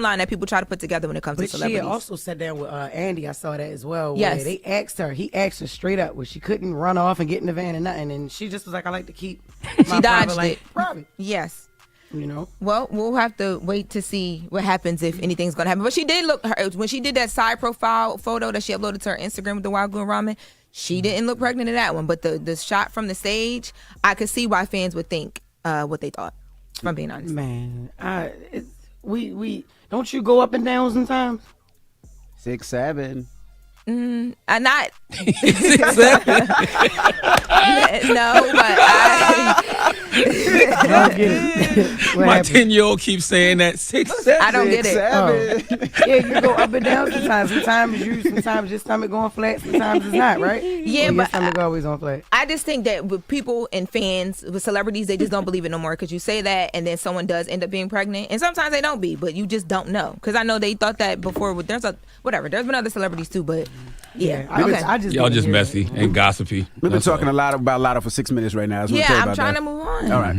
line that people try to put together when it comes to celebrities. But she also sat down with Andy. I saw that as well. Yes. Where he asked her straight up where she couldn't run off and get in the van and nothing. And she just was like, I like to keep my dodged it. Private. Yes. You know? Well, we'll have to wait to see what happens if anything's going to happen. But she did when she did that side profile photo that she uploaded to her Instagram with the Wild Goon Ramen, she didn't look pregnant in that one. But the shot from the stage, I could see why fans would think what they thought, if I'm being honest. Man, we don't you go up and down sometimes? 6'7". I'm not. 6'7". No, but I don't get it. My 10-year-old keeps saying that 6'7". I don't get it. Yeah, you go up and down sometimes. Sometimes your stomach going flat. Sometimes it's not, right? Yeah, or but your stomach always on flat. I just think that with people and fans, with celebrities, they just don't believe it no more because you say that and then someone does end up being pregnant, and sometimes they don't be, but you just don't know. Because I know they thought that before. There's been other celebrities too, but yeah. Okay. Y'all just messy and gossipy. We've been talking about Lotto for 6 minutes right now. I'm trying to move on. All right.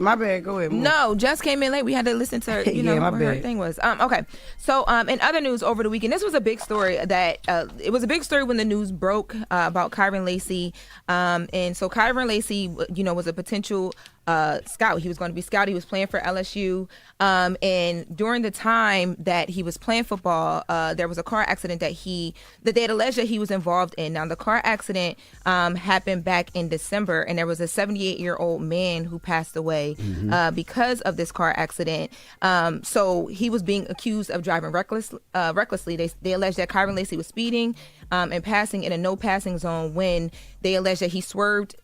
My bad. Go ahead. Move. No, just came in late. We had to listen to what her thing was. Okay. So in other news over the weekend, this was a big story that it was a big story when the news broke about Kyren Lacy. And so Kyren Lacy, was a potential scout. He was going to be scout. He was playing for LSU. And during the time that he was playing football, there was a car accident that they had alleged that he was involved in. Now, the car accident happened back in December, and there was a 78-year-old man who passed away because of this car accident. So he was being accused of driving recklessly. They alleged that Kyren Lacy was speeding and passing in a no-passing zone when they alleged that he swerved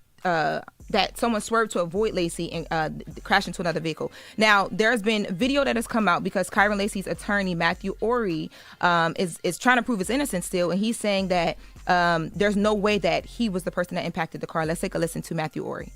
that someone swerved to avoid Lacy and crashed into another vehicle. Now, there's been video that has come out because Kyren Lacy's attorney, Matthew Ory, is trying to prove his innocence still, and he's saying that there's no way that he was the person that impacted the car. Let's take a listen to Matthew Ory.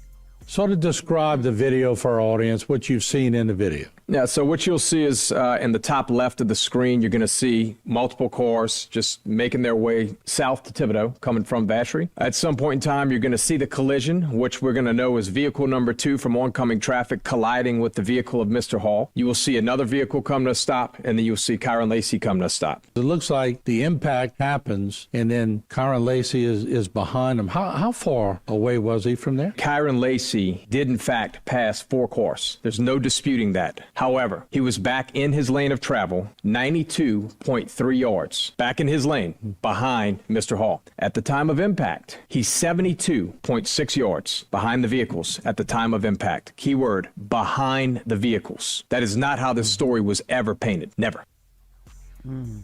Sort of describe the video for our audience, what you've seen in the video. Yeah, so what you'll see is in the top left of the screen, you're going to see multiple cars just making their way south to Thibodaux, coming from Vacherie. At some point in time, you're going to see the collision, which we're going to know is vehicle number 2 from oncoming traffic colliding with the vehicle of Mr. Hall. You will see another vehicle come to a stop, and then you'll see Kyren Lacy come to a stop. It looks like the impact happens, and then Kyren Lacy is behind him. How far away was he from there? Kyren Lacy did, in fact, pass 4 cars. There's no disputing that. However, he was back in his lane of travel, 92.3 yards, back in his lane, behind Mr. Hall. At the time of impact, he's 72.6 yards behind the vehicles at the time of impact. Keyword, behind the vehicles. That is not how this story was ever painted. Never.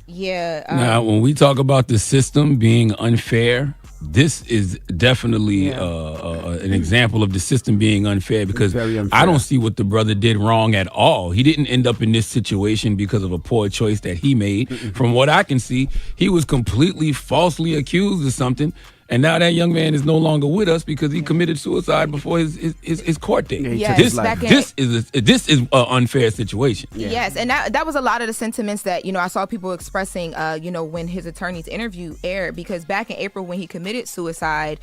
Yeah. Now, when we talk about the system being unfair, this is definitely an example of the system being unfair because I don't see what the brother did wrong at all. He didn't end up in this situation because of a poor choice that he made. From what I can see, he was completely falsely accused of something. And now that young man is no longer with us because he committed suicide before his court date. Yes, this is an unfair situation. Yeah. Yes, and that was a lot of the sentiments that I saw people expressing. When his attorney's interview aired, because back in April when he committed suicide,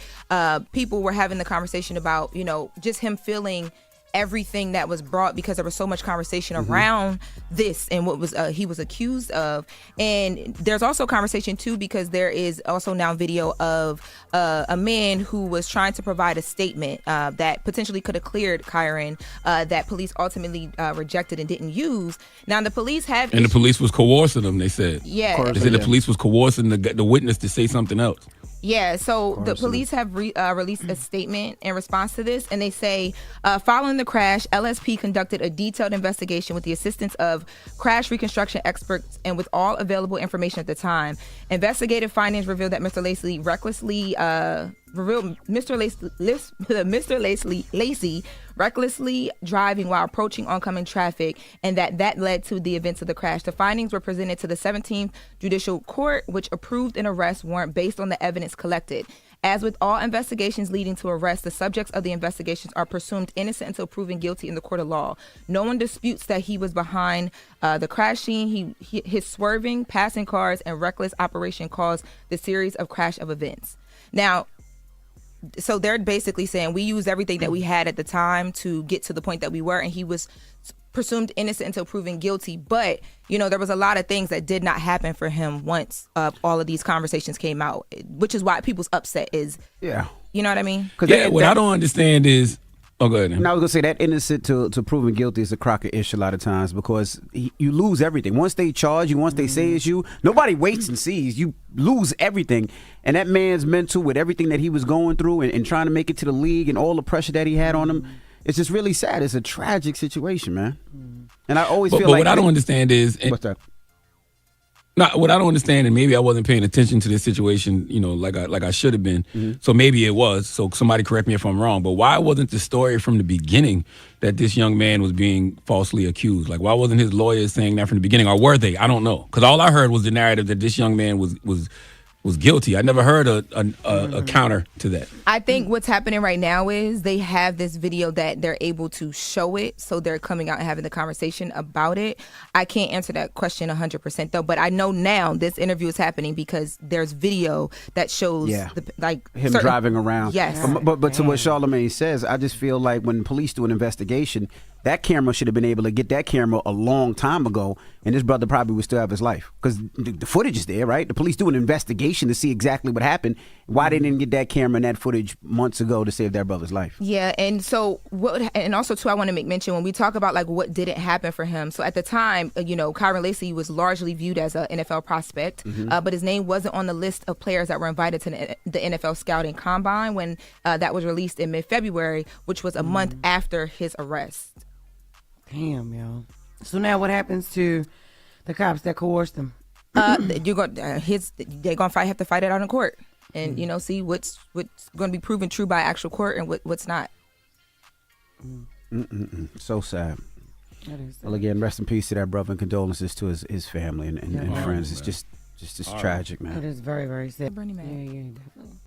people were having the conversation about just him feeling everything that was brought because there was so much conversation around this and what was he was accused of. And there's also conversation too because there is also now video of a man who was trying to provide a statement that potentially could have cleared Kyren that police ultimately rejected and didn't use. Now the police have the police was coercing him, they said. Yeah. They said the police was coercing the witness to say something else. Yeah, so the police have released a statement in response to this, and they say, following the crash, LSP conducted a detailed investigation with the assistance of crash reconstruction experts and with all available information at the time. Investigative findings revealed that Mr. Lacy Lacy recklessly driving while approaching oncoming traffic, and that led to the events of the crash. The findings were presented to the 17th Judicial Court, which approved an arrest warrant based on the evidence collected. As with all investigations leading to arrest, the subjects of the investigations are presumed innocent until proven guilty in the court of law. No one disputes that he was behind the crash scene. His swerving, passing cars, and reckless operation caused the series of crash of events. Now, so they're basically saying we used everything that we had at the time to get to the point that we were, and he was presumed innocent until proven guilty. But, you know, there was a lot of things that did not happen for him once all of these conversations came out, which is why people's upset is, you know what I mean? Yeah, what I don't understand is, oh, go ahead. And I was going to say that innocent to proven guilty is a crocker-ish a lot of times because you lose everything. Once they charge you, once they say it's you, nobody waits and sees. You lose everything. And that man's mental with everything that he was going through and trying to make it to the league and all the pressure that he had on him, it's just really sad. It's a tragic situation, man. And I always feel like... But what I don't understand is... What's that? No, what I don't understand, and maybe I wasn't paying attention to this situation, you know, like I should have been. So maybe it was. So somebody correct me if I'm wrong. But why wasn't the story from the beginning that this young man was being falsely accused? Like, why wasn't his lawyers saying that from the beginning, or were they? I don't know, because all I heard was the narrative that this young man was guilty. I never heard a counter to that. I think what's happening right now is they have this video that they're able to show it, so they're coming out and having the conversation about it. I can't answer that question 100% though, but I know now this interview is happening because there's video that shows him driving around. Yes. But to what Charlamagne says, I just feel like when police do an investigation, that camera should have been able to get that camera a long time ago, and this brother probably would still have his life because the footage is there, right? The police do an investigation to see exactly what happened. Why they didn't get that camera and that footage months ago to save their brother's life? Yeah, and so and also too, I want to make mention when we talk about like what didn't happen for him. So at the time, you know, Kyren Lacy was largely viewed as an NFL prospect, but his name wasn't on the list of players that were invited to the NFL scouting combine when that was released in mid-February, which was a month after his arrest. Damn, yo. So now what happens to the cops that coerced him? They're gonna have to fight it out in court, and you know, see what's going to be proven true by actual court and what's not. So sad. Well, again, rest in peace to that brother and condolences to his family and friends. It's just tragic, man. It is very, very sad. Bernie, man. Yeah, definitely.